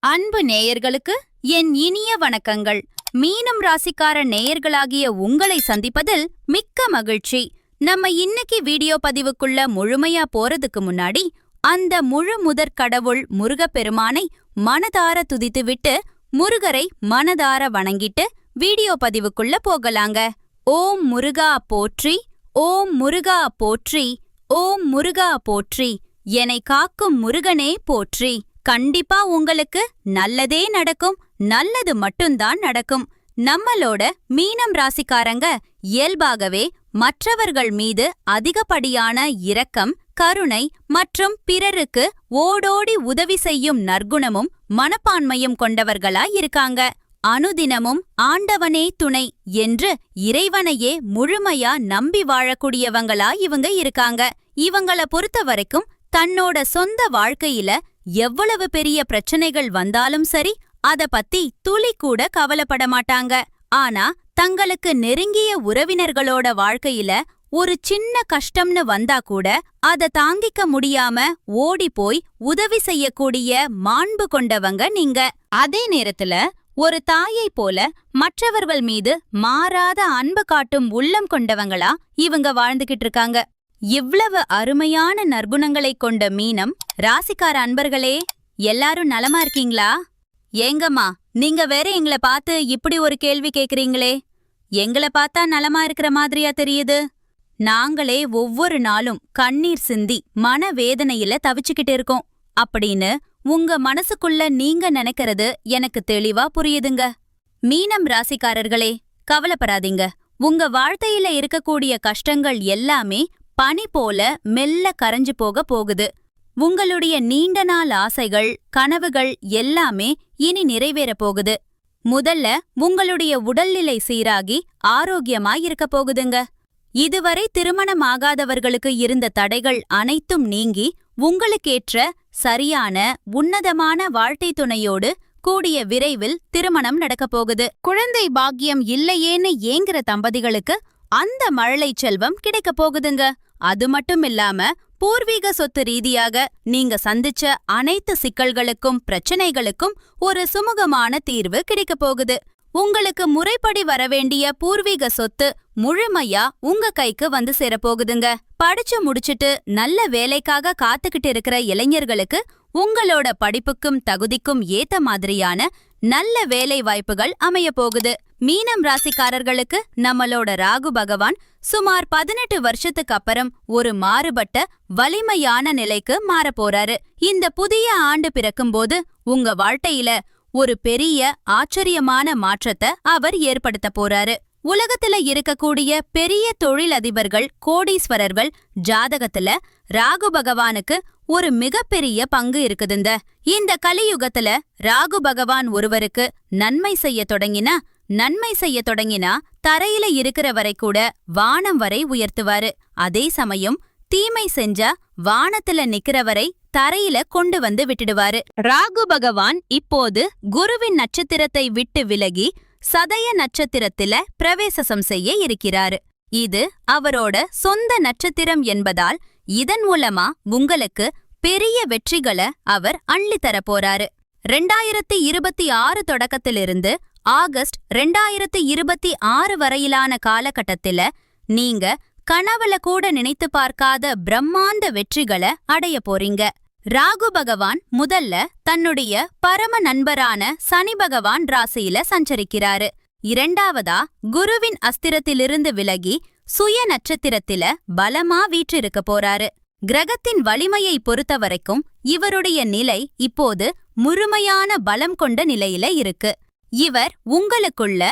அன்பு நேயர்களுக்கு என் இனிய வணக்கங்கள். மீனம் ராசிக்கார நேயர்களாகிய உங்களை சந்திப்பதில் மிக்க மகிழ்ச்சி. நம்ம இன்னைக்கு வீடியோ பதிவுக்குள்ள முழுமையா போறதுக்கு முன்னாடி அந்த முழு முதற் கடவுள் முருகப்பெருமானை மனதார துதித்துவிட்டு முருகரை மனதார வணங்கிட்டு வீடியோ பதிவுக்குள்ள போகலாங்க. ஓம் முருகா போற்றி, ஓம் முருகா போற்றி, ஓம் முருகா போற்றி, என்னை காக்கும் முருகனே போற்றி. கண்டிப்பா உங்களுக்கு நல்லதே நடக்கும், நல்லது மட்டும்தான் நடக்கும். நம்மளோட மீனம் ராசிக்காரங்க இயல்பாகவே மற்றவர்கள் மீது அதிகப்படியான இரக்கம், கருணை மற்றும் பிறருக்கு ஓடோடி உதவி செய்யும் நற்குணமும் மனப்பான்மையும் கொண்டவர்களாய் இருக்காங்க. அனுதினமும் ஆண்டவனே துணை என்று இறைவனையே முழுமையா நம்பி வாழக்கூடியவங்களா இவங்க இருக்காங்க. இவங்கள பொறுத்த வரைக்கும் தன்னோட சொந்த வாழ்க்கையில எவ்வளவு பெரிய பிரச்சனைகள் வந்தாலும் சரி, அத பத்தி துளி கூட கவலைப்பட மாட்டாங்க. ஆனா தங்களுக்கு நெருங்கிய உறவினர்களோட வாழ்க்கையில ஒரு சின்ன கஷ்டம்னு வந்தா கூட அத தாங்கிக்க முடியாம ஓடி போய் உதவி செய்யக்கூடிய மாண்பு கொண்டவங்க நீங்க. அதே நேரத்துல ஒரு தாயை போல மற்றவர்கள் மீது மாறாத அன்பு காட்டும் உள்ளம் கொண்டவங்களா இவங்க வாழ்ந்துகிட்டு இருக்காங்க. இவ்வளவு அருமையான நற்குணங்களைக் கொண்ட மீனம் ராசிக்கார அன்பர்களே, எல்லாரும் நலமா இருக்கீங்களா? ஏங்கம்மா, நீங்க வேற எங்கள பார்த்து இப்படி ஒரு கேள்வி கேக்குறீங்களே? எங்கள பார்த்தா நலமா இருக்கிற மாதிரியா தெரியுது? நாங்களே ஒவ்வொரு நாளும் கண்ணீர் சிந்தி மனவேதனையில தவிச்சுக்கிட்டு இருக்கோம் அப்படின்னு உங்க மனசுக்குள்ள நீங்க நினைக்கிறது எனக்கு தெளிவா புரியுதுங்க. மீனம் ராசிக்காரர்களே, கவலைப்படாதீங்க. உங்க வாழ்க்கையில இருக்கக்கூடிய கஷ்டங்கள் எல்லாமே பனி போல மெல்ல கரைஞ்சு போகுது. உங்களுடைய நீண்ட நாள் ஆசைகள், கனவுகள் எல்லாமே இனி நிறைவேற போகுது. முதல்ல உங்களுடைய உடல்நிலை சீராகி ஆரோக்கியமாய் இருக்க போகுதுங்க. இதுவரை திருமணமாகாதவர்களுக்கு இருந்த தடைகள் அனைத்தும் நீங்கி உங்களுக்கேற்ற சரியான உன்னதமான வாழ்க்கை துணையோடு கூடிய விரைவில் திருமணம் நடக்கப் போகுது. குழந்தை பாக்கியம் இல்லையேன்னு ஏங்குற தம்பதிகளுக்கு அந்த மழலை செல்வம் கிடைக்க போகுதுங்க. அது மட்டும் இல்லாம பூர்வீக சொத்து ரீதியாக நீங்க சந்திச்ச அனைத்து சிக்கல்களுக்கும் பிரச்சனைகளுக்கும் ஒரு சுமூகமான தீர்வு கிடைக்க போகுது. உங்களுக்கு முறைப்படி வரவேண்டிய பூர்வீக சொத்து முழுமையா உங்க கைக்கு வந்து சேரப்போகுதுங்க. படிச்சு முடிச்சிட்டு நல்ல வேலைக்காக காத்துக்கிட்டு இருக்கிற இளைஞர்களுக்கு உங்களோட படிப்புக்கும் தகுதிக்கும் ஏத்த மாதிரியான நல்ல வேலை வாய்ப்புகள் அமைய போகுது. மீனம் ராசிக்காரர்களுக்கு நம்மளோட ராகு பகவான் சுமார் 18 வருஷத்துக்கு அப்புறம் ஒரு மாறுபட்ட வலிமையான நிலைக்கு மாறப்போறாரு. இந்த புதிய ஆண்டு பிறக்கும்போது உங்க வாழ்க்கையில ஒரு பெரிய ஆச்சரியமான மாற்றத்தை அவர் ஏற்படுத்த போறாரு. உலகத்துல இருக்கக்கூடிய பெரிய தொழிலதிபர்கள், கோடீஸ்வரர்கள் ஜாதகத்துல ராகு பகவானுக்கு ஒரு மிகப்பெரிய பங்கு இருக்குதுங்க. இந்த கலியுகத்துல ராகு பகவான் ஒருவருக்கு நன்மை செய்ய தொடங்கினா தரையில இருக்கிற வரை கூட வானம் வரை உயர்த்துவாரு. அதே சமயம் தீமை செஞ்சா வானத்துல நிக்கிறவரை தரையில கொண்டு வந்து விட்டுடுவாரு. ராகு பகவான் இப்போது குருவின் நட்சத்திரத்தை விட்டு விலகி சதய நட்சத்திரத்தில பிரவேசம் செய்ய இருக்கிறாரு. இது அவரோட சொந்த நட்சத்திரம் என்பதால் இதன் மூலமா உங்களுக்கு பெரிய வெற்றிகளை அவர் அள்ளித்தர போறாரு. 2026 தொடக்கத்திலிருந்து ஆகஸ்ட் 2026 வரையிலான காலகட்டத்தில நீங்க கனவுல கூட நினைத்து பார்க்காத பிரம்மாண்ட வெற்றிகளை அடைய போறீங்க. ராகு பகவான் முதல்ல தன்னுடைய பரம நண்பரான சனி பகவான் ராசியில சஞ்சரிக்கிறாரு. இரண்டாவதா குருவின் அஸ்திரத்திலிருந்து விலகி சுய நட்சத்திரத்தில பலமா வீற்றிருக்க போறாரு. கிரகத்தின் வலிமையை பொறுத்த வரைக்கும் இவருடைய நிலை இப்போது முழுமையான பலம் கொண்ட நிலையில இருக்கு. இவர் உங்களுக்குள்ள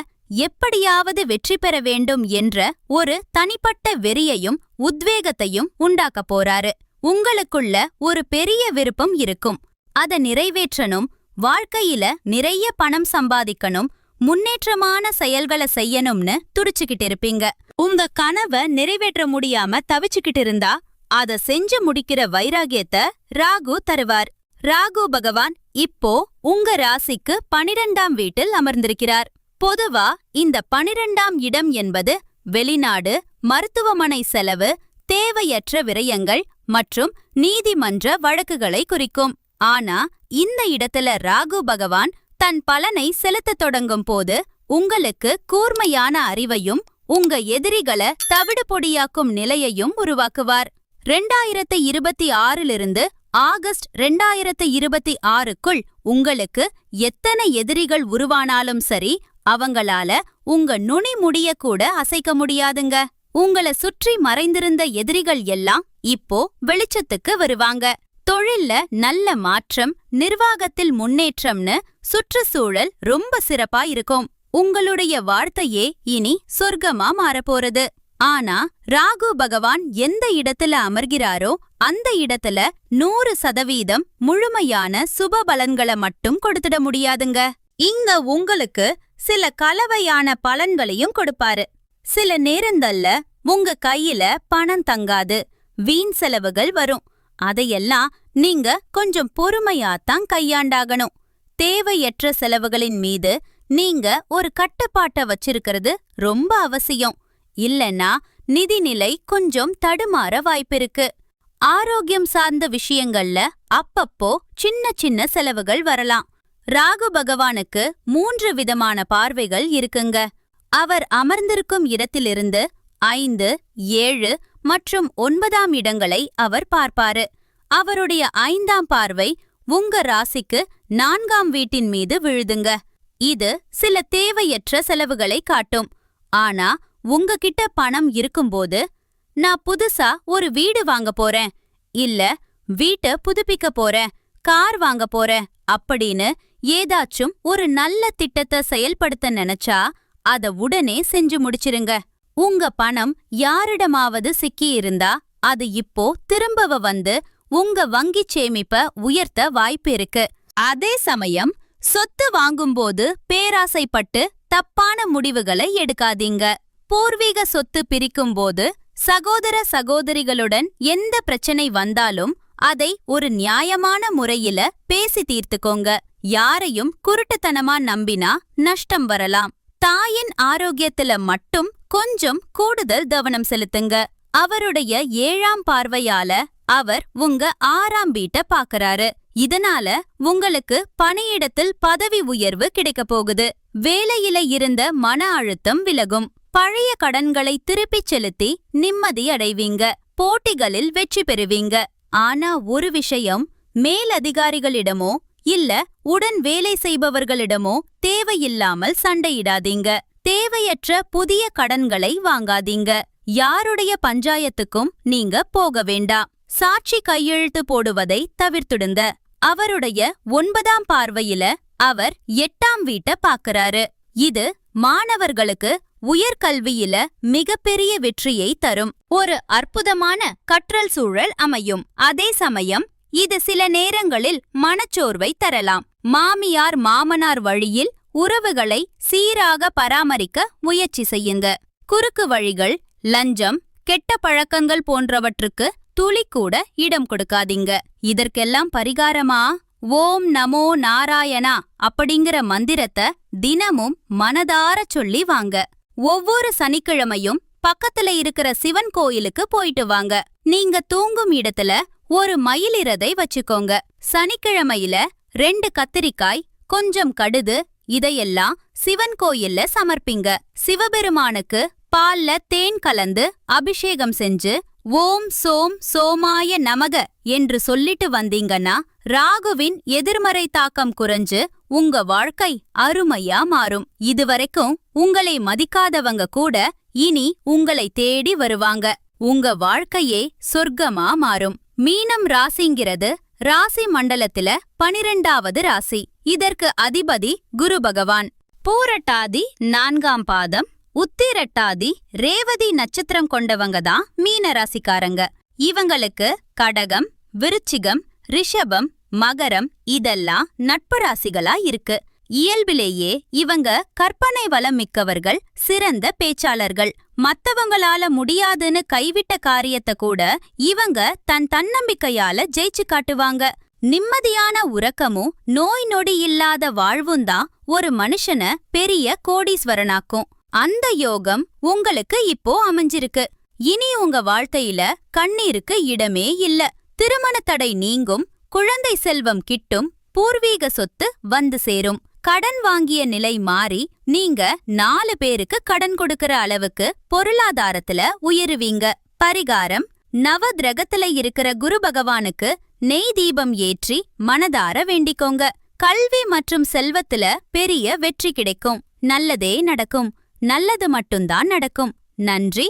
எப்படியாவது வெற்றி பெற வேண்டும் என்ற ஒரு தனிப்பட்ட வெறியையும் உத்வேகத்தையும் உண்டாக்க போறாரு. உங்களுக்குள்ள ஒரு பெரிய விருப்பம் இருக்கும். அத நிறைவேற்றணும், வாழ்க்கையில நிறைய பணம் சம்பாதிக்கணும், முன்னேற்றமான செயல்களை செய்யணும்னு துடிச்சுக்கிட்டு இருப்பீங்க. உங்க கனவை நிறைவேற்ற முடியாம தவிச்சுக்கிட்டு இருந்தா அத செஞ்சு முடிக்கிற வைராகியத்தை ராகு தருவார். ராகு பகவான் இப்போ உங்க ராசிக்கு 12ஆம் வீட்டில் அமர்ந்திருக்கிறார். பொதுவா இந்த 12ஆம் இடம் என்பது வெளிநாடு, மருத்துவமனை செலவு, தேவையற்ற விரயங்கள் மற்றும் நீதிமன்ற வழக்குகளை குறிக்கும். ஆனா இந்த இடத்துல ராகு பகவான் தன் பலனை செலுத்தத் தொடங்கும் போது உங்களுக்கு கூர்மையான அறிவையும் உங்க எதிரிகளை தவிடு பொடியாக்கும் நிலையையும் உருவாக்குவார். 2026 ஆகஸ்ட் 2026க்குள் உங்களுக்கு எத்தனை எதிரிகள் உருவானாலும் சரி, அவங்களால உங்க நுனி முடிய கூட அசைக்க முடியாதுங்க. உங்களை சுற்றி மறைந்திருந்த எதிரிகள் எல்லாம் இப்போ வெளிச்சத்துக்கு வருவாங்க. தொழில்ல நல்ல மாற்றம், நிர்வாகத்தில் முன்னேற்றம்னு சுற்றுச்சூழல் ரொம்ப சிறப்பா இருக்கும். உங்களுடைய வாழ்க்கையே இனி சொர்க்கமா மாறப்போறது. ஆனா ராகு பகவான் எந்த இடத்துல அமர்கிறாரோ அந்த இடத்துல 100% முழுமையான சுப பலன்களை மட்டும் கொடுத்துட முடியாதுங்க. இங்க உங்களுக்கு சில கலவையான பலன்களையும் கொடுப்பாரு. சில நேரங்கள்ல உங்க கையில பணம் தங்காது, வீண் செலவுகள் வரும். அதையெல்லாம் நீங்க கொஞ்சம் பொறுமையாத்தான் கையாண்டாகணும். தேவையற்ற செலவுகளின் மீது நீங்க ஒரு கட்டுப்பாட்ட வச்சிருக்கிறது ரொம்ப அவசியம். இல்லனா நிதிநிலை கொஞ்சம் தடுமாற வாய்ப்பிருக்கு. ஆரோக்கியம் சார்ந்த விஷயங்கள்ல அப்பப்போ சின்ன சின்ன செலவுகள் வரலாம். ராகு பகவானுக்கு 3 விதமான பார்வைகள் இருக்குங்க. அவர் அமர்ந்திருக்கும் இடத்திலிருந்து 5, 7 மற்றும் 9ஆம் இடங்களை அவர் பார்ப்பாரு. அவருடைய 5ஆம் பார்வை உங்க ராசிக்கு 4ஆம் வீட்டின் மீது விழுதுங்க. இது சில தேவையற்ற செலவுகளை காட்டும். ஆனா உங்ககிட்ட பணம் இருக்கும்போது, நான் புதுசா ஒரு வீடு வாங்க போறேன், இல்ல வீட்டை புதுப்பிக்க போறேன், கார் வாங்க போறேன் அப்படின்னு ஏதாச்சும் ஒரு நல்ல திட்டத்தை செயல்படுத்த நினைச்சா அத உடனே செஞ்சு முடிச்சிருங்க. உங்க பணம் யாரிடமாவது சிக்கியிருந்தா அது இப்போ திரும்பவ வந்து உங்க வங்கிச் சேமிப்ப உயர்த்த வாய்ப்பு இருக்கு. அதே சமயம் சொத்து வாங்கும்போது பேராசைப்பட்டு தப்பான முடிவுகளை எடுக்காதீங்க. பூர்வீக சொத்து பிரிக்கும்போது சகோதர சகோதரிகளுடன் எந்த பிரச்சனை வந்தாலும் அதை ஒரு நியாயமான முறையில பேசி தீர்த்துக்கோங்க. யாரையும் குருட்டுத்தனமா நம்பினா நஷ்டம் வரலாம். தாயின் ஆரோக்கியத்துல மட்டும் கொஞ்சம் கூடுதல் கவனம் செலுத்துங்க. அவருடைய 7ஆம் பார்வையால அவர் உங்க 6ஆம் வீட்டை பாக்குறாரு. இதனால உங்களுக்கு பணியிடத்தில் பதவி உயர்வு கிடைக்க போகுது. வேலையில இருந்த மன அழுத்தம் விலகும். பழைய கடன்களை திருப்பிச் செலுத்தி நிம்மதி அடைவீங்க. போட்டிகளில் வெற்றி பெறுவீங்க. ஆனா ஒரு விஷயம், மேலதிகாரிகளிடமோ இல்ல உடன் வேலை செய்பவர்களிடமோ தேவையில்லாமல் சண்டையிடாதீங்க. தேவையற்ற புதிய கடன்களை வாங்காதீங்க. யாருடைய பஞ்சாயத்துக்கும் நீங்க போக வேண்டாம். சாட்சி கையெழுத்து போடுவதை தவிர்த்துடுங்க. அவருடைய 9ஆம் பார்வையில அவர் 8ஆம் வீட்டை பாக்குறாரு. இது மாணவர்களுக்கு உயர்கல்வியில மிகப்பெரிய வெற்றியை தரும். ஒரு அற்புதமான கற்றல் சூழல் அமையும். அதே சமயம் இது சில நேரங்களில் மனச்சோர்வை தரலாம். மாமியார் மாமனார் வழியில் உறவுகளை சீராக பராமரிக்க முயற்சி செய்யுங்க. குறுக்கு வழிகள், லஞ்சம், கெட்ட பழக்கங்கள் போன்றவற்றுக்கு துளி கூட இடம் கொடுக்காதீங்க. இதற்கெல்லாம் பரிகாரமா ஓம் நமோ நாராயணா அப்படிங்கிற மந்திரத்தை தினமும் மனதார சொல்லி வாங்க. ஒவ்வொரு சனிக்கிழமையும் பக்கத்துல இருக்கிற சிவன் கோயிலுக்கு போயிட்டு வாங்க. நீங்க தூங்கும் இடத்துல ஒரு மயிலிறதை வச்சுக்கோங்க. சனிக்கிழமையில 2 கத்திரிக்காய், கொஞ்சம் கடுகு இதையெல்லாம் சிவன் கோயில்ல சமர்ப்பிங்க. சிவபெருமானுக்கு பால்ல தேன் கலந்து அபிஷேகம் செஞ்சு ஓம் சோம் சோமாய நமக என்று சொல்லிட்டு வந்தீங்கன்னா ராகுவின் எதிர்மறை தாக்கம் குறைஞ்சு உங்க வாழ்க்கை அருமையா மாறும். இதுவரைக்கும் உங்களை மதிக்காதவங்க கூட இனி உங்களை தேடி வருவாங்க. உங்க வாழ்க்கையே சொர்க்கமா மாறும். மீனம் ராசிங்கிறது ராசி மண்டலத்துல 12வது ராசி. இதற்கு அதிபதி குரு பகவான். பூரட்டாதி 4ஆம் பாதம், உத்திரட்டாதி, ரேவதி நட்சத்திரம் கொண்டவங்க தான் மீன ராசிக்காரங்க. இவங்களுக்கு கடகம், விருச்சிகம், ரிஷபம், மகரம் இதெல்லாம் நட்பு ராசிகளா இருக்கு. இயல்பிலேயே இவங்க கற்பனை வளம் மிக்கவர்கள், சிறந்த பேச்சாளர்கள். மத்தவங்களால முடியாதுன்னு கைவிட்ட காரியத்தை கூட இவங்க தன் தன்னம்பிக்கையால ஜெயிச்சு காட்டுவாங்க. நிம்மதியான உறக்கமும் நோய் நொடி இல்லாத வாழ்வும் தான் ஒரு மனுஷன பெரிய கோடீஸ்வரனாக்கும். அந்த யோகம் உங்களுக்கு இப்போ அமைஞ்சிருக்கு. இனி உங்க வாழ்க்கையில கண்ணீருக்கு இடமே இல்ல. திருமண தடை நீங்கும், குழந்தை செல்வம் கிட்டும், பூர்வீக சொத்து வந்து சேரும். கடன் வாங்கிய நிலை மாறி நீங்க 4 பேருக்கு கடன் கொடுக்கற அளவுக்கு பொருளாதாரத்துல உயருவீங்க. பரிகாரம்: நவகிரகத்துல இருக்கிற குரு பகவானுக்கு நெய் தீபம் ஏற்றி மனதார வேண்டிக்கோங்க. கல்வி மற்றும் செல்வத்துல பெரிய வெற்றி கிடைக்கும். நல்லதே நடக்கும். நல்லது மட்டும்தான் நடக்கும். நன்றி.